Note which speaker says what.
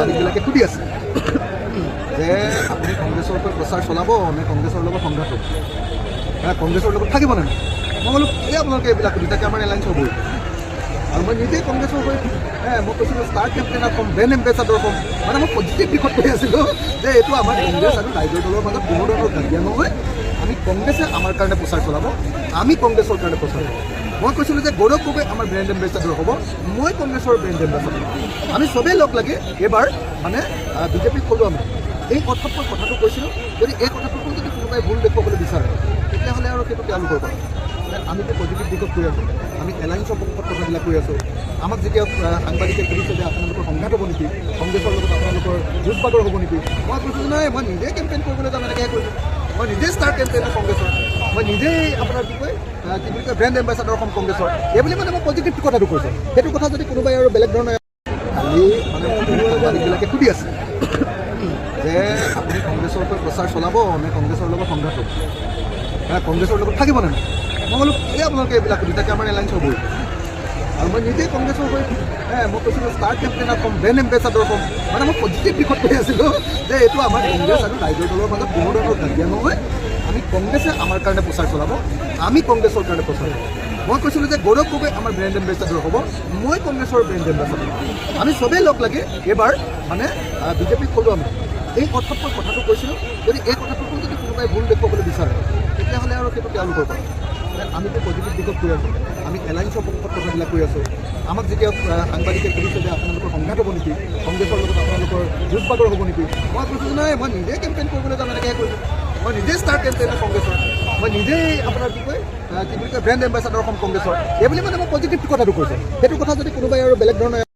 Speaker 1: মালিকবিলাকে সুধি আছে যে আপুনি কংগ্ৰেছৰ ওপৰত প্ৰচাৰ চলাব নে কংগ্ৰেছৰ লগত সংঘাত হ'ব, কংগ্ৰেছৰ লগত থাকিব নে নাই। মই বোলো এই আপোনালোকে এইবিলাক সুধি থাকে, আমাৰ এলায়েন্স হ'বই। আৰু মই নিজেই কংগ্ৰেছৰ হৈ মই কৈছিলোঁ ষ্টাৰ কেম্পেইনাৰ ক'ম, ব্ৰেণ্ড এম্বেচাডৰ ক'ম, মানে মই পজিটিভ দিশত কৈ আছিলোঁ যে এইটো আমাৰ কংগ্ৰেছ আৰু ৰাইজৰ দলৰ মাজত কোনো ধৰণৰ কাজিয়া নহয়। আমি কংগ্ৰেছে আমাৰ কাৰণে প্ৰচাৰ চলাব, আমি কংগ্ৰেছৰ কাৰণে প্ৰচাৰ চলাব। মই কৈছিলোঁ যে গৌৰৱ গগৈ আমাৰ ব্ৰেণ্ড এম্বেচাডৰ হ'ব, মই কংগ্ৰেছৰ ব্ৰেণ্ড এম্বেচাডৰ। আমি চবেই লগ লাগি এইবাৰ মানে বিজেপিক ক'লোঁ আমি এই কথাটো কৈছিলোঁ। যদি এই কথাটোকো যদি কোনোবাই ভুল দেখুৱাবলৈ বিচাৰে তেতিয়াহ'লে আৰু সেইটো তেওঁলোকৰ কথা। আমিতো পজিটিভ দিশত কৈ আছোঁ, আমি এলায়েন্সৰ পক্ষত কথাবিলাক কৈ আছোঁ। আমাক যেতিয়া সাংবাদিকে সুধিছে যে আপোনালোকৰ সংঘাত হ'ব নেকি, কংগ্ৰেছৰ লগত আপোনালোকৰ যুঁজ বাগৰ হ'ব নেকি, মই কৈছোঁ নাই, মই নিজে কেম্পেইন কৰিবলৈ যাম, এনেকৈ কৈছোঁ। মই নিজেই ষ্টাৰ কেম্পেইনাৰ কংগ্ৰেছৰ, মই নিজেই আপোনাৰ কি কয় ব্ৰেণ্ড এম্বেচাডৰ হ'ম কংগ্ৰেছৰ, এইবুলি মানে মই পজিটিভ কথাটো কৈছোঁ। সেইটো কথা যদি কোনোবাই আৰু বেলেগ ধৰণে কালি মানে মালিকবিলাকে সুধি আছে যে আপুনি কংগ্ৰেছৰ ওপৰত প্ৰচাৰ চলাব নে কংগ্ৰেছৰ লগত সংঘাত হ'ব, কংগ্ৰেছৰ লগত থাকিব নে নাই। মই বোলো এই আপোনালোকে এইবিলাক সুধি থাকে, আমাৰ এলায়েন্স হ'বই। আৰু মই নিজেই কংগ্ৰেছৰ হৈ মই কৈছিলোঁ ষ্টাৰ কেম্পেইনাৰ ক'ম, ব্ৰেণ্ড এম্বেচাডৰ ক'ম, মানে মই পজিটিভ দিশত কৈ আছিলোঁ যে এইটো আমাৰ কংগ্ৰেছ আৰু ৰাইজৰ দলৰ মাজত কোনো ধৰণৰ কাজিয়া নহয়। আমি কংগ্ৰেছে আমাৰ কাৰণে প্ৰচাৰ চলাব, আমি কংগ্ৰেছৰ কাৰণে প্ৰচাৰ চলাব। মই কৈছিলোঁ যে গৌৰৱ গগৈ আমাৰ ব্ৰেণ্ড এম্বেচাডৰ হ'ব, মই কংগ্ৰেছৰ ব্ৰেণ্ড এম্বেচাডৰ। আমি চবেই লগ লাগি এইবাৰ মানে বিজেপিক ক'লোঁ আমি এই কথাটো কৈছিলোঁ। যদি এই কথাটোকো যদি কোনোবাই ভুল দেখুৱাবলৈ বিচাৰে তেতিয়াহ'লে আৰু সেইটো তেওঁলোকৰ কথা। আমিতো পজিটিভ দিশত কৈ আছোঁ, আমি এলায়েন্সৰ পক্ষত কথাবিলাক কৈ আছোঁ। আমাক যেতিয়া সাংবাদিকে সুধিছে যে আপোনালোকৰ সংঘাত হ'ব নেকি, কংগ্ৰেছৰ লগত আপোনালোকৰ যুঁজ বাগৰ হ'ব নেকি, মই কৈছোঁ নাই, মই নিজেই কেম্পেইন কৰিবলৈ যাম, এনেকৈ কৈছোঁ। মই নিজেই ষ্টাৰ কেম্পেইনাৰ কংগ্ৰেছৰ, মই নিজেই আপোনাৰ কি কয় ব্ৰেণ্ড এম্বেচাডৰ হ'ম কংগ্ৰেছৰ, এইবুলি মানে মই পজিটিভ কথাটো কৈছোঁ। সেইটো কথা যদি কোনোবাই আৰু বেলেগ ধৰণে